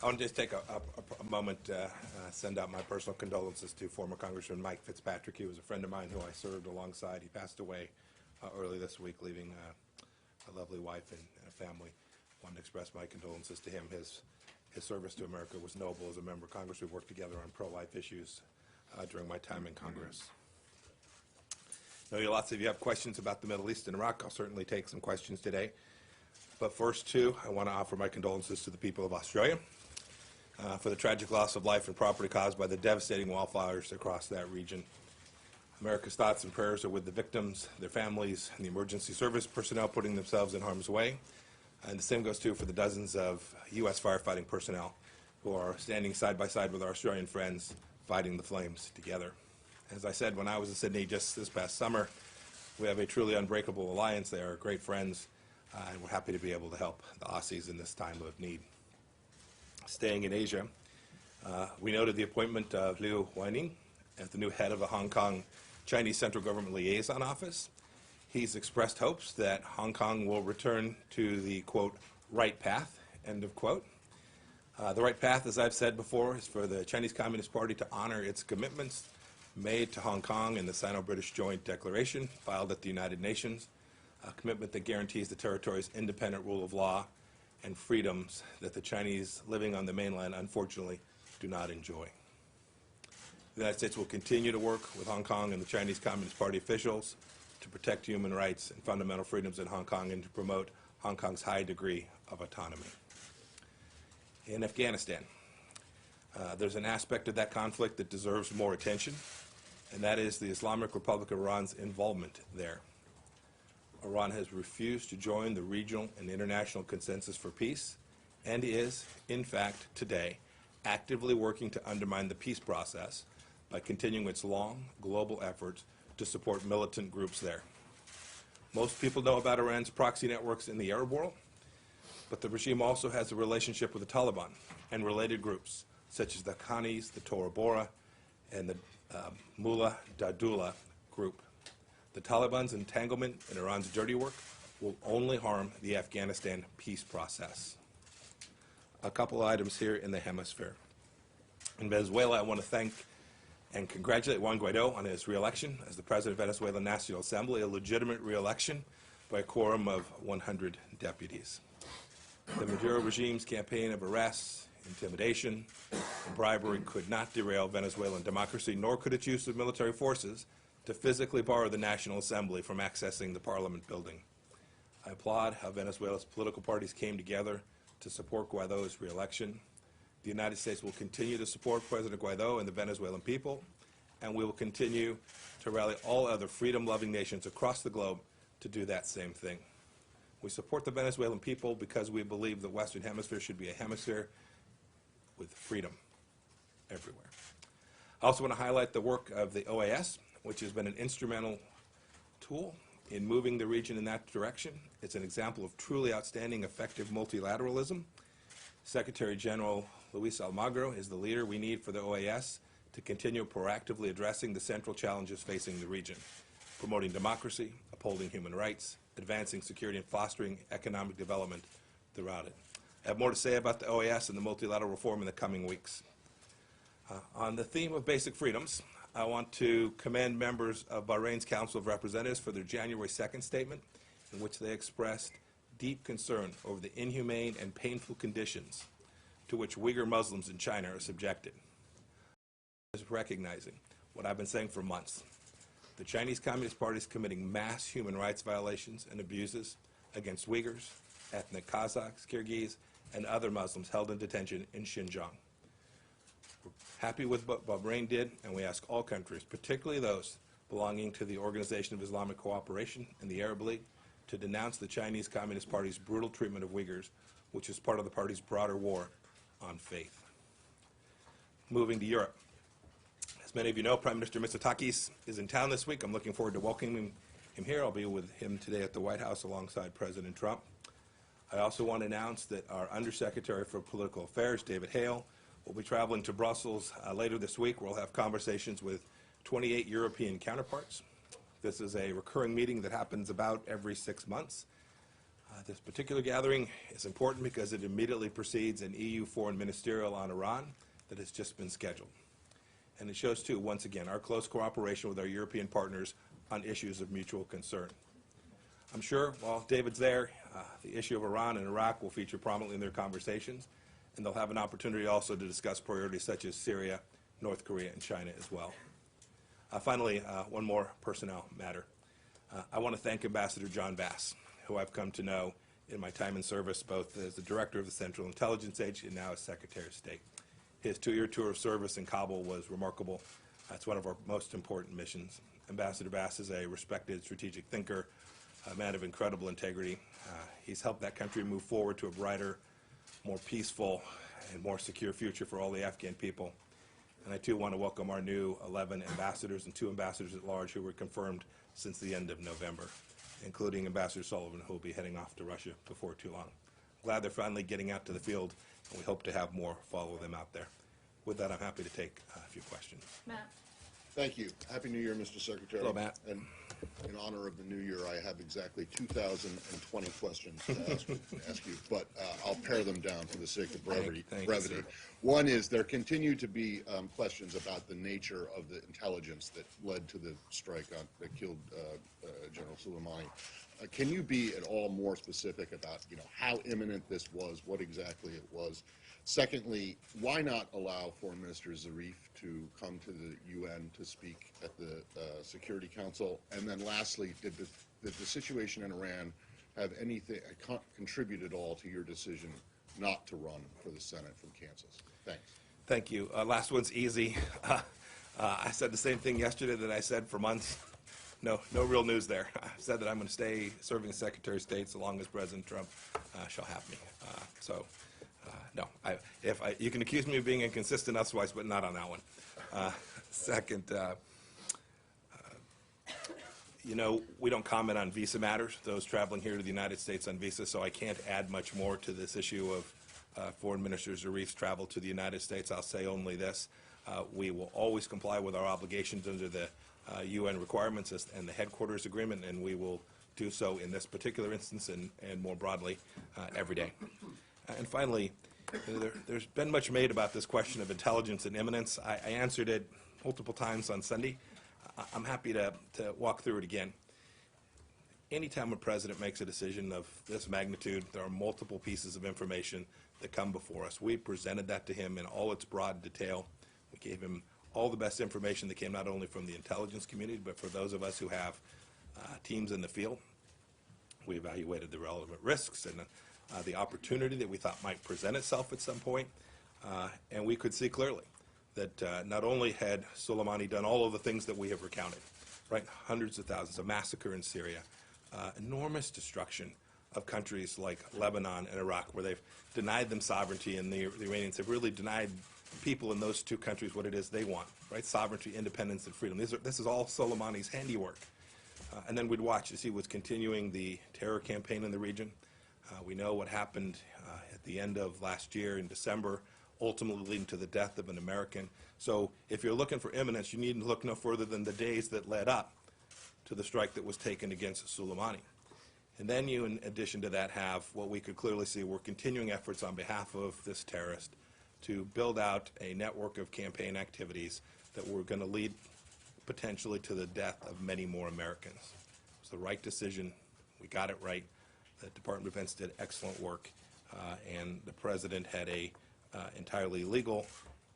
I want to just take a moment to send out my personal condolences to former Congressman Mike Fitzpatrick. He was a friend of mine who I served alongside. He passed away early this week, leaving a lovely wife and a family. I wanted to express my condolences to him. His service to America was noble. As a member of Congress, we worked together on pro-life issues during my time in Congress. I know lots of you have questions about the Middle East and Iraq. I'll certainly take some questions today. But first, too, I want to offer my condolences to the people of Australia for the tragic loss of life and property caused by the devastating wildfires across that region. America's thoughts and prayers are with the victims, their families, and the emergency service personnel putting themselves in harm's way. And the same goes, too, for the dozens of U.S. firefighting personnel who are standing side by side with our Australian friends fighting the flames together. As I said, when I was in Sydney just this past summer, we have a truly unbreakable alliance. They are great friends, and we're happy to be able to help the Aussies in this time of need. Staying in Asia, we noted the appointment of Liu Weining as the new head of the Hong Kong Chinese Central Government Liaison Office. He's expressed hopes that Hong Kong will return to the, quote, right path, end of quote. The right path, as I've said before, is for the Chinese Communist Party to honor its commitments made to Hong Kong in the Sino-British Joint Declaration filed at the United Nations, a commitment that guarantees the territory's independent rule of law and freedoms that the Chinese living on the mainland, unfortunately, do not enjoy. The United States will continue to work with Hong Kong and the Chinese Communist Party officials to protect human rights and fundamental freedoms in Hong Kong and to promote Hong Kong's high degree of autonomy. In Afghanistan, there's an aspect of that conflict that deserves more attention, and that is the Islamic Republic of Iran's involvement there. Iran has refused to join the regional and international consensus for peace and is, in fact, today, actively working to undermine the peace process by continuing its long global efforts to support militant groups there. Most people know about Iran's proxy networks in the Arab world, but the regime also has a relationship with the Taliban and related groups, such as the Haqqanis, the Tora Bora, and the Mullah Dadullah group. The Taliban's entanglement in Iran's dirty work will only harm the Afghanistan peace process. A couple of items here in the hemisphere. In Venezuela, I want to thank and congratulate Juan Guaido on his re-election as the President of Venezuelan National Assembly, a legitimate re-election by a quorum of 100 deputies. The Maduro regime's campaign of arrests, intimidation, and bribery could not derail Venezuelan democracy, nor could its use of military forces to physically bar the National Assembly from accessing the Parliament building. I applaud how Venezuela's political parties came together to support Guaido's re-election. The United States will continue to support President Guaido and the Venezuelan people, and we will continue to rally all other freedom-loving nations across the globe to do that same thing. We support the Venezuelan people because we believe the Western Hemisphere should be a hemisphere with freedom everywhere. I also want to highlight the work of the OAS, which has been an instrumental tool in moving the region in that direction. It's an example of truly outstanding, effective multilateralism. Secretary General Luis Almagro is the leader we need for the OAS to continue proactively addressing the central challenges facing the region, promoting democracy, upholding human rights, advancing security, and fostering economic development throughout it. I have more to say about the OAS and the multilateral reform in the coming weeks. On the theme of basic freedoms, I want to commend members of Bahrain's Council of Representatives for their January 2nd statement, in which they expressed deep concern over the inhumane and painful conditions to which Uyghur Muslims in China are subjected. Is recognizing what I've been saying for months. The Chinese Communist Party is committing mass human rights violations and abuses against Uyghurs, ethnic Kazakhs, Kyrgyz, and other Muslims held in detention in Xinjiang. We're happy with what Bahrain did, and we ask all countries, particularly those belonging to the Organization of Islamic Cooperation and the Arab League, to denounce the Chinese Communist Party's brutal treatment of Uyghurs, which is part of the party's broader war on faith. Moving to Europe. As many of you know, Prime Minister Mitsotakis is in town this week. I'm looking forward to welcoming him here. I'll be with him today at the White House alongside President Trump. I also want to announce that our Undersecretary for Political Affairs, David Hale, will be traveling to Brussels later this week, where we'll have conversations with 28 European counterparts. This is a recurring meeting that happens about every 6 months. This particular gathering is important because it immediately precedes an EU foreign ministerial on Iran that has just been scheduled. And it shows, too, once again, our close cooperation with our European partners on issues of mutual concern. I'm sure while David's there, the issue of Iran and Iraq will feature prominently in their conversations, and they'll have an opportunity also to discuss priorities such as Syria, North Korea, and China as well. Finally, one more personnel matter. I want to thank Ambassador John Bass, who I've come to know in my time in service, both as the Director of the Central Intelligence Agency and now as Secretary of State. His 2-year tour of service in Kabul was remarkable. It's one of our most important missions. Ambassador Bass is a respected strategic thinker, a man of incredible integrity. He's helped that country move forward to a brighter, more peaceful, and more secure future for all the Afghan people. And I, too, want to welcome our new 11 ambassadors and 2 ambassadors at large who were confirmed since the end of November, including Ambassador Sullivan, who will be heading off to Russia before too long. Glad they're finally getting out to the field, and we hope to have more follow them out there. With that, I'm happy to take a few questions. Matt. Thank you. Happy New Year, Mr. Secretary. Hello, Matt. And in honor of the new year, I have exactly 2,020 questions to ask you, but I'll pare them down for the sake of brevity. Thank you, sir. One is there continue to be questions about the nature of the intelligence that led to the strike that killed General Soleimani. Can you be at all more specific about, how imminent this was, what exactly it was? Secondly, why not allow Foreign Minister Zarif to come to the UN to speak at the Security Council? And then lastly, did the situation in Iran have anything contribute at all to your decision not to run for the Senate from Kansas? Thanks. Thank you. Last one's easy. I said the same thing yesterday that I said for months. No real news there. I said that I'm going to stay serving as Secretary of State so long as President Trump shall have me. No, you can accuse me of being inconsistent otherwise, but not on that one. Second, we don't comment on visa matters, those traveling here to the United States on visa, so I can't add much more to this issue of Foreign Minister Zarif's travel to the United States. I'll say only this. We will always comply with our obligations under the UN requirements and the headquarters agreement, and we will do so in this particular instance and more broadly every day. And finally, there's been much made about this question of intelligence and imminence. I answered it multiple times on Sunday. I'm happy to walk through it again. Anytime a president makes a decision of this magnitude, there are multiple pieces of information that come before us. We presented that to him in all its broad detail. We gave him all the best information that came not only from the intelligence community, but for those of us who have teams in the field. We evaluated the relevant risks and the opportunity that we thought might present itself at some point, and we could see clearly that not only had Soleimani done all of the things that we have recounted, right, hundreds of thousands, a massacre in Syria, enormous destruction of countries like Lebanon and Iraq, where they've denied them sovereignty, and the Iranians have really denied people in those 2 countries what it is they want, right, sovereignty, independence, and freedom. This is all Soleimani's handiwork. And then we'd watch as he was continuing the terror campaign in the region. We know what happened at the end of last year in December, ultimately leading to the death of an American. So if you're looking for imminence, you needn't look no further than the days that led up to the strike that was taken against Soleimani. And then you, in addition to that, have what we could clearly see were continuing efforts on behalf of this terrorist to build out a network of campaign activities that were going to lead potentially to the death of many more Americans. It was the right decision. We got it right. The Department of Defense did excellent work, and the President had a entirely legal,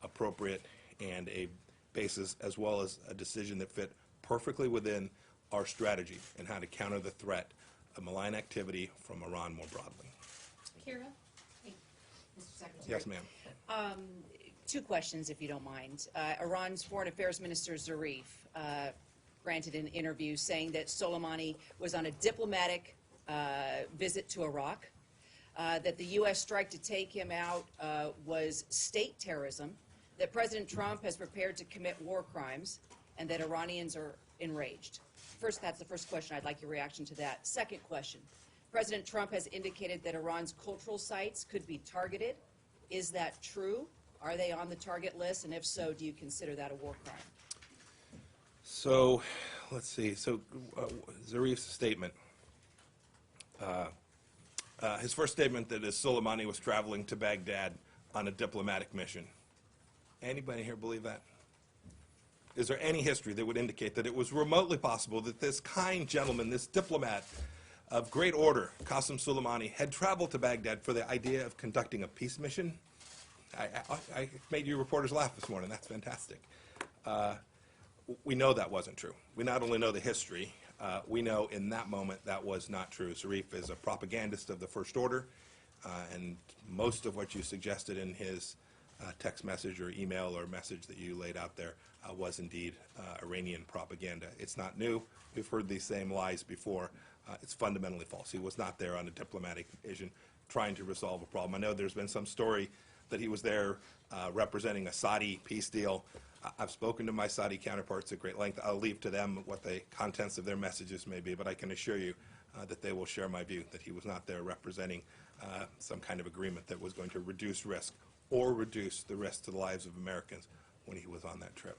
appropriate, and a basis, as well as a decision that fit perfectly within our strategy and how to counter the threat of malign activity from Iran more broadly. Kira? Hey, Mr. Secretary. Yes, ma'am. 2 questions, if you don't mind. Iran's Foreign Affairs Minister Zarif granted an interview saying that Soleimani was on a diplomatic visit to Iraq, that the U.S. strike to take him out was state terrorism, that President Trump has prepared to commit war crimes, and that Iranians are enraged. First, that's the first question. I'd like your reaction to that. Second question. President Trump has indicated that Iran's cultural sites could be targeted. Is that true? Are they on the target list? And if so, do you consider that a war crime? So, let's see. So, Zarif's statement His first statement that Soleimani was traveling to Baghdad on a diplomatic mission. Anybody here believe that? Is there any history that would indicate that it was remotely possible that this kind gentleman, this diplomat of great order, Qasem Soleimani, had traveled to Baghdad for the idea of conducting a peace mission? I made you reporters laugh this morning. That's fantastic. We know that wasn't true. We not only know the history, we know in that moment that was not true. Zarif is a propagandist of the First Order, and most of what you suggested in his text message or email or message that you laid out there was indeed Iranian propaganda. It's not new. We've heard these same lies before. It's fundamentally false. He was not there on a diplomatic mission trying to resolve a problem. I know there's been some story that he was there representing a Saudi peace deal. I've spoken to my Saudi counterparts at great length. I'll leave to them what the contents of their messages may be, but I can assure you that they will share my view that he was not there representing some kind of agreement that was going to reduce risk or reduce the risk to the lives of Americans when he was on that trip.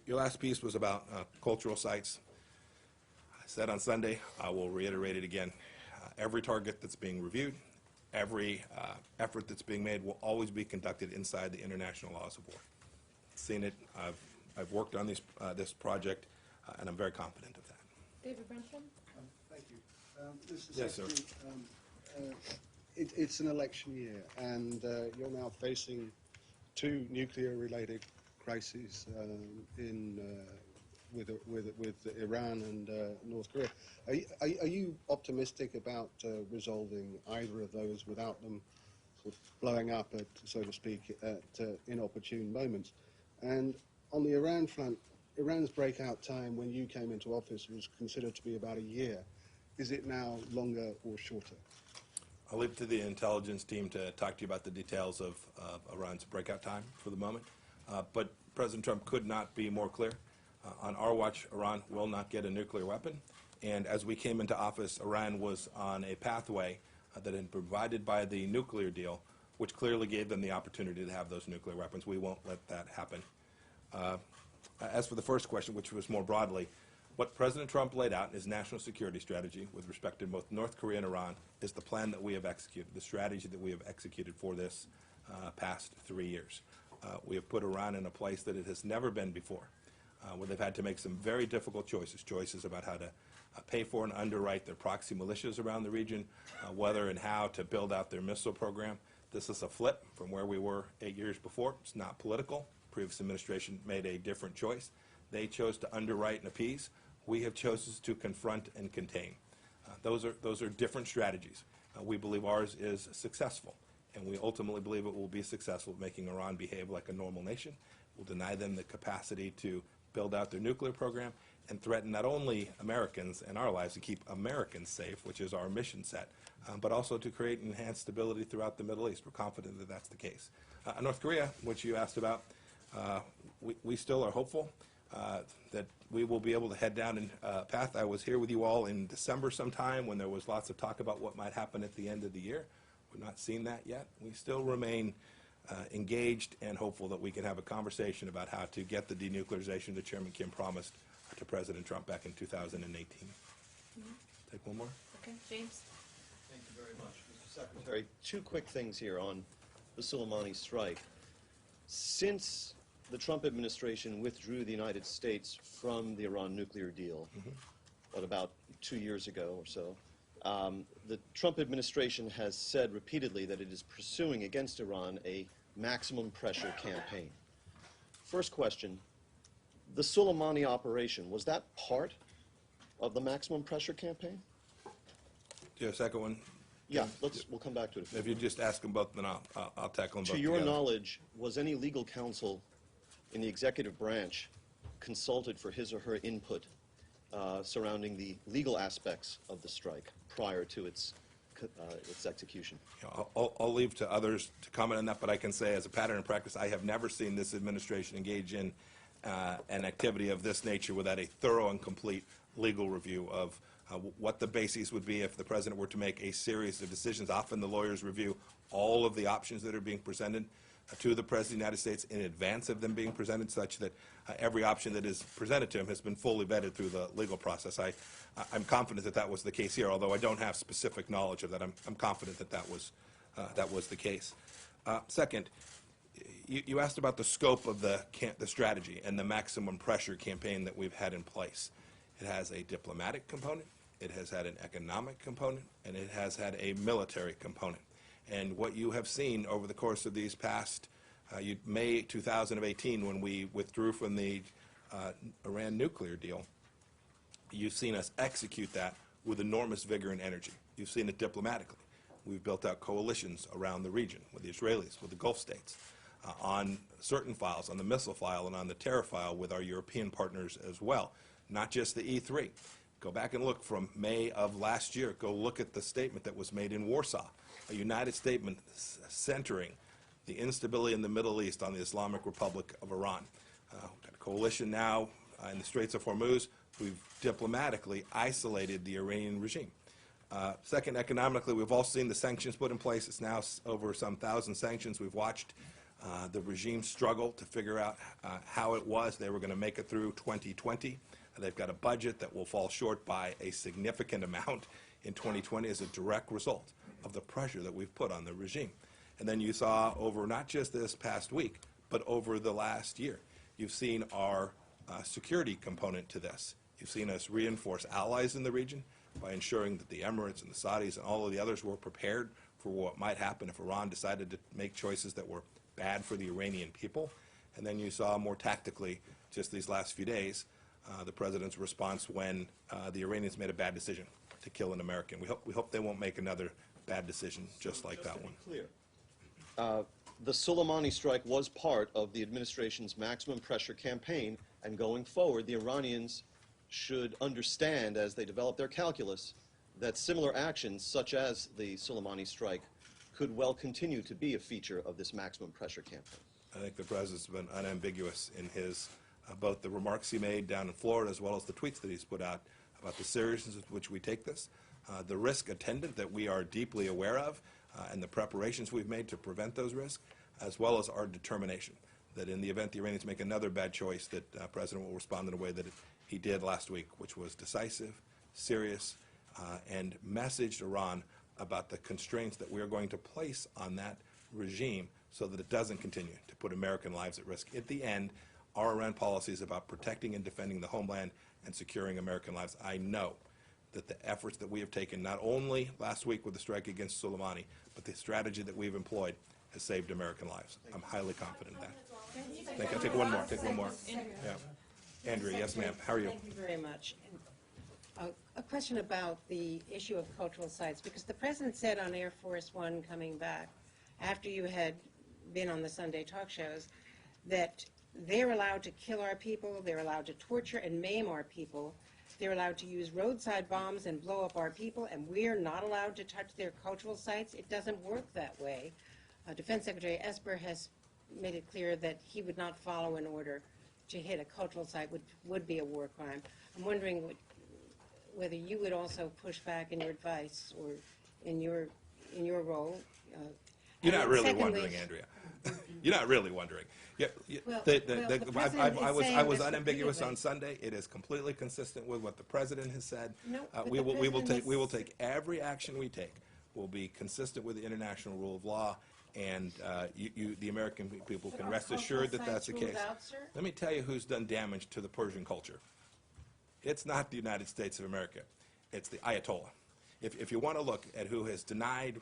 Your last piece was about cultural sites. I said on Sunday, I will reiterate it again. Every target that's being reviewed, every effort that's being made will always be conducted inside the international laws of war. Seen it. I've worked on this project, and I'm very confident of that. David Brunson? Thank you. Mr. Yes, sir. Secretary, it's an election year, and you're now facing two nuclear-related crises with Iran and North Korea. Are you optimistic about resolving either of those without them sort of blowing up, so to speak, at inopportune moments? And on the Iran front, Iran's breakout time when you came into office was considered to be about a year. Is it now longer or shorter? I'll leave it to the intelligence team to talk to you about the details of Iran's breakout time for the moment. But President Trump could not be more clear. On our watch, Iran will not get a nuclear weapon. And as we came into office, Iran was on a pathway that had been provided by the nuclear deal, which clearly gave them the opportunity to have those nuclear weapons. We won't let that happen. As for the first question, which was more broadly, what President Trump laid out in his national security strategy with respect to both North Korea and Iran is the plan that we have executed, the strategy that we have executed for this past 3 years. We have put Iran in a place that it has never been before, where they've had to make some very difficult choices about how to pay for and underwrite their proxy militias around the region, whether and how to build out their missile program. This is a flip from where we were 8 years before. It's not political. Previous administration made a different choice. They chose to underwrite and appease. We have chosen to confront and contain. Those are different strategies. We believe ours is successful, and we ultimately believe it will be successful at making Iran behave like a normal nation. We'll deny them the capacity to build out their nuclear program and threaten not only Americans and our lives to keep Americans safe, which is our mission set, but also to create enhanced stability throughout the Middle East. We're confident that that's the case. North Korea, which you asked about, we still are hopeful that we will be able to head down a path. I was here with you all in December sometime when there was lots of talk about what might happen at the end of the year. We've not seen that yet. We still remain engaged and hopeful that we can have a conversation about how to get the denuclearization that Chairman Kim promised to President Trump back in 2018. Take one more. Okay, James? Thank you very much, Mr. Secretary. Two quick things here on the Soleimani strike. Since the Trump administration withdrew the United States from the Iran nuclear deal, about 2 years ago or so, the Trump administration has said repeatedly that it is pursuing against Iran a maximum pressure campaign. First question, the Soleimani operation, was that part of the maximum pressure campaign? Do you have a second one? Yeah, we'll come back to it. If you just ask them both, then I'll tackle them both To your together. knowledge, was any legal counsel in the executive branch consulted for his or her input surrounding the legal aspects of the strike prior to its execution? You know, I'll leave to others to comment on that, but I can say as a pattern and practice, I have never seen this administration engage in an activity of this nature without a thorough and complete legal review of what the bases would be if the president were to make a series of decisions. Often the lawyers review all of the options that are being presented to the President of the United States in advance of them being presented, such that every option that is presented to him has been fully vetted through the legal process. I'm confident that that was the case here, although I don't have specific knowledge of that. I'm confident that that was the case. Second, you asked about the scope of the strategy and the maximum pressure campaign that we've had in place. It has a diplomatic component, it has had an economic component, and it has had a military component. And what you have seen over the course of these past, May 2018, when we withdrew from the Iran nuclear deal, you've seen us execute that with enormous vigor and energy. You've seen it diplomatically. We've built out coalitions around the region with the Israelis, with the Gulf states, on certain files, on the missile file and on the terror file with our European partners as well, not just the E3. Go back and look from May of last year. Go look at the statement that was made in Warsaw, a united statement centering the instability in the Middle East on the Islamic Republic of Iran. We've got a coalition now in the Straits of Hormuz. We've diplomatically isolated the Iranian regime. Second, economically, we've all seen the sanctions put in place. It's now over some 1,000 sanctions. We've watched the regime struggle to figure out how it was they were going to make it through 2020. They've got a budget that will fall short by a significant amount in 2020 as a direct result of the pressure that we've put on the regime. And then you saw over not just this past week, but over the last year, you've seen our security component to this. You've seen us reinforce allies in the region by ensuring that the Emirates and the Saudis and all of the others were prepared for what might happen if Iran decided to make choices that were bad for the Iranian people. And then you saw more tactically, just these last few days, the president's response when the Iranians made a bad decision to kill an American. We hope they won't make another bad decision just like that one. Clear. The Soleimani strike was part of the administration's maximum pressure campaign, and going forward, the Iranians should understand, as they develop their calculus, that similar actions, such as the Soleimani strike, could well continue to be a feature of this maximum pressure campaign. I think the president's been unambiguous in his both the remarks he made down in Florida as well as the tweets that he's put out about the seriousness with which we take this, the risk attendant that we are deeply aware of, and the preparations we've made to prevent those risks, as well as our determination that in the event the Iranians make another bad choice, that President will respond in a way that he did last week, which was decisive, serious, and messaged Iran about the constraints that we are going to place on that regime so that it doesn't continue to put American lives at risk. At the end, our Iran policy is about protecting and defending the homeland and securing American lives. I know that the efforts that we have taken, not only last week with the strike against Soleimani, but the strategy that we've employed has saved American lives. I'm highly confident in that. I'll take one more. Take one more. Yeah. Andrea, yes, ma'am. How are you? Thank you very much. A question about the issue of cultural sites, because the President said on Air Force One coming back, after you had been on the Sunday talk shows, that they're allowed to kill our people, they're allowed to torture and maim our people, they're allowed to use roadside bombs and blow up our people, and we're not allowed to touch their cultural sites. It doesn't work that way. Defense Secretary Esper has made it clear that he would not follow an order to hit a cultural site would be a war crime. I'm wondering whether you would also push back in your advice or in your role. You're not really secondly, wondering, Andrea. You're not really wondering. Yeah, Well, the President is saying I was this unambiguous repeatedly. on Sunday. It is completely consistent with what the President has said. No, but we the will President take every action we take will be consistent with the international rule of law, and the American people can Are rest cultural assured that that's the sites ruled case. out, sir? Let me tell you who's done damage to the Persian culture. It's not the United States of America. It's the Ayatollah. If you want to look at who has denied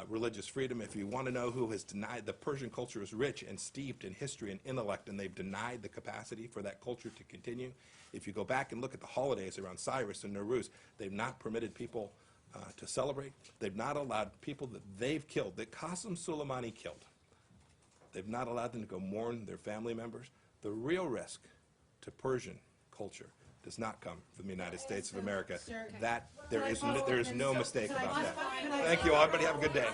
religious freedom, if you want to know who has denied, the Persian culture is rich and steeped in history and intellect, and they've denied the capacity for that culture to continue. If you go back and look at the holidays around Cyrus and Nowruz, they've not permitted people to celebrate. They've not allowed people that they've killed, that Qasem Soleimani killed, they've not allowed them to go mourn their family members. The real risk to Persian culture does not come from the United States of America. That there is no mistake about that. Thank you all. Everybody have a good day.